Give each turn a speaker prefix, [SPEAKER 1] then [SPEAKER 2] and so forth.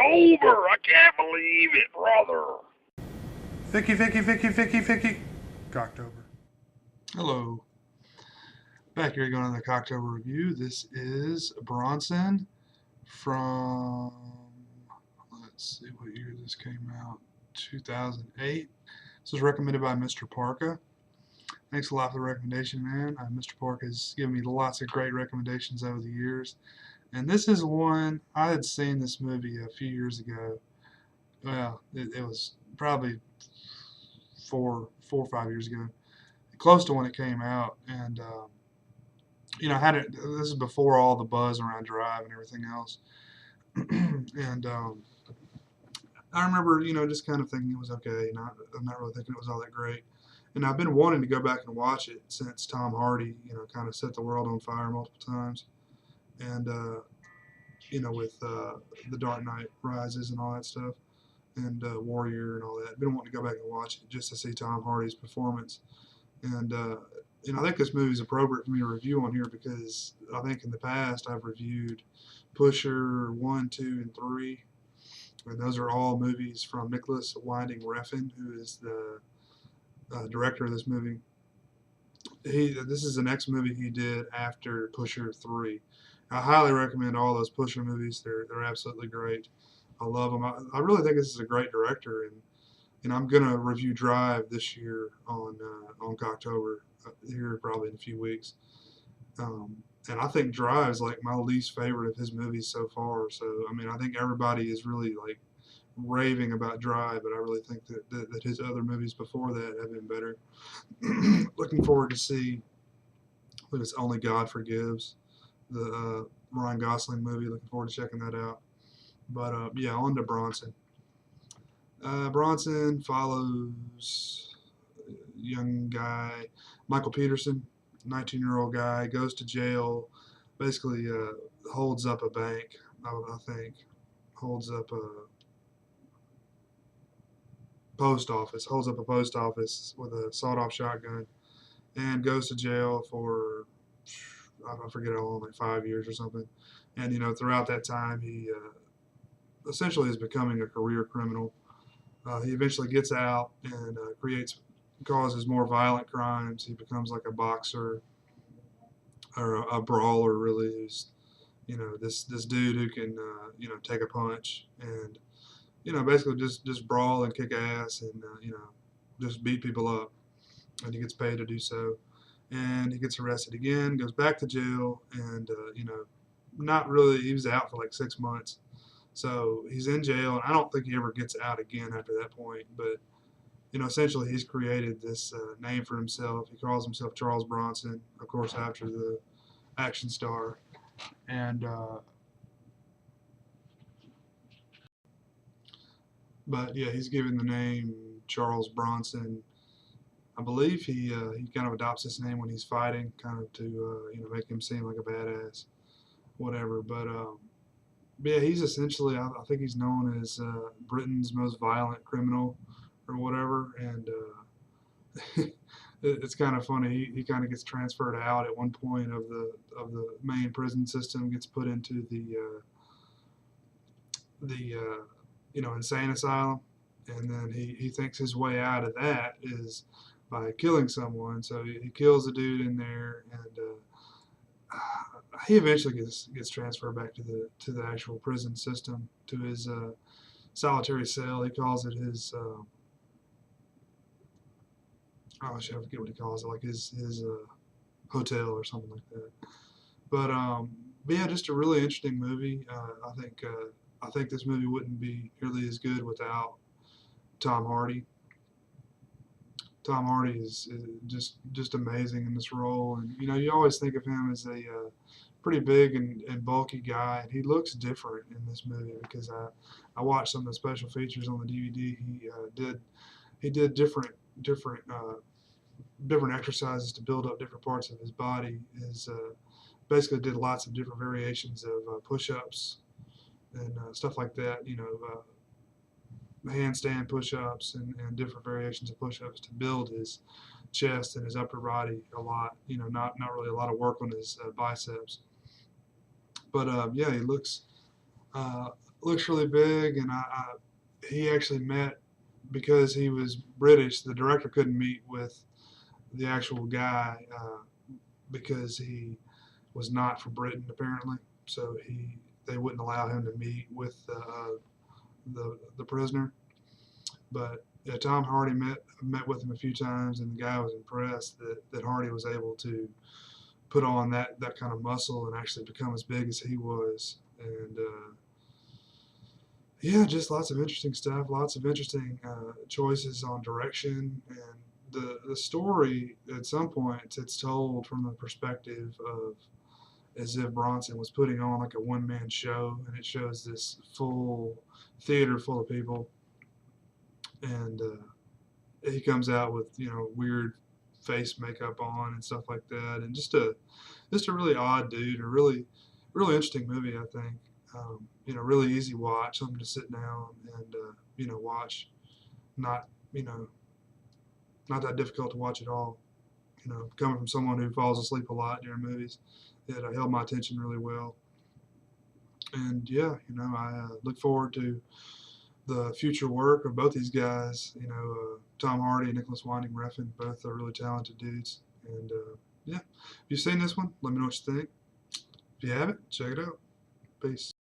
[SPEAKER 1] Cocktober! I can't believe it, brother.
[SPEAKER 2] Vicky. Cocktober.
[SPEAKER 3] Hello. Back here going on the Cocktober review. This is Bronson from, let's see what year this came out, 2008. This was recommended by Mrparka. Thanks a lot for the recommendation, man. Mr. Park has given me lots of great recommendations over the years. And this is one, I had seen this movie a few years ago. Well, it was probably four or 5 years ago, close to when it came out. And, had it, this is before all the buzz around Drive and everything else. And I remember, just kind of thinking it was okay. I'm not really thinking it was all that great. And I've been wanting to go back and watch it since Tom Hardy, kind of set the world on fire multiple times. And, with The Dark Knight Rises and all that stuff, and Warrior and all that. I've been wanting to go back and watch it just to see Tom Hardy's performance. And, I think this movie is appropriate for me to review on here because I think in the past I've reviewed Pusher 1, 2, and 3. And those are all movies from Nicholas Winding Refn, who is the director of this movie. This is the next movie he did after Pusher 3. I highly recommend all those Pusher movies. They're absolutely great. I love them. I really think this is a great director, and I'm gonna review Drive this year on Cocktober here probably in a few weeks. And I think Drive is like my least favorite of his movies so far. So I think everybody is really like raving about Drive, but I really think that his other movies before that have been better. Looking forward to see what is Only God Forgives, the Ryan Gosling movie. Looking forward to checking that out. But on to Bronson. Bronson follows a young guy, Michael Peterson, 19-year-old guy, goes to jail, basically holds up a bank, I think, holds up a post office with a sawed-off shotgun, and goes to jail for, I forget how long, like 5 years or something. And, throughout that time, he essentially is becoming a career criminal. He eventually gets out and causes more violent crimes. He becomes like a boxer or a brawler, really. Who's, this dude who can, take a punch and, basically just brawl and kick ass and, just beat people up. And he gets paid to do so. And he gets arrested again, goes back to jail, and, not really, he was out for like 6 months. So he's in jail, and I don't think he ever gets out again after that point. But, essentially he's created this name for himself. He calls himself Charles Bronson, of course, after the action star. And, but yeah, he's given the name Charles Bronson. I believe he kind of adopts this name when he's fighting, kind of to, make him seem like a badass, whatever. But yeah, he's essentially, I think he's known as Britain's most violent criminal or whatever, and it's kind of funny. He kind of gets transferred out at one point of the main prison system, gets put into the insane asylum, and then he thinks his way out of that is by killing someone. So he kills a dude in there, and he eventually gets transferred back to the actual prison system, to his solitary cell. He calls it his I forget what he calls it, like his hotel or something like that. But yeah, just a really interesting movie. I think this movie wouldn't be nearly as good without Tom Hardy. Tom Hardy is just amazing in this role, and you always think of him as a pretty big and bulky guy, and he looks different in this movie because I watched some of the special features on the DVD. He did different exercises to build up different parts of his body. Basically did lots of different variations of push-ups and stuff like that. Handstand push-ups and different variations of push-ups to build his chest and his upper body a lot. Not really a lot of work on his biceps. But yeah, he looks looks really big, and he actually met because he was British. The director couldn't meet with the actual guy because he was not from Britain apparently. So they wouldn't allow him to meet with the prisoner. But yeah, Tom Hardy met with him a few times, and the guy was impressed that Hardy was able to put on that kind of muscle and actually become as big as he was. And yeah, just lots of interesting stuff, lots of interesting choices on direction, and the story at some points it's told from the perspective of as if Bronson was putting on like a one-man show, and it shows this full theater full of people, and he comes out with weird face makeup on and stuff like that, and just a really odd dude, a really interesting movie, I think. Really easy watch, something to sit down and watch. Not not that difficult to watch at all. Coming from someone who falls asleep a lot during movies, it held my attention really well. And yeah, I look forward to the future work of both these guys. Tom Hardy and Nicholas Winding Refn, both are really talented dudes. And yeah, if you've seen this one, let me know what you think. If you haven't, check it out. Peace.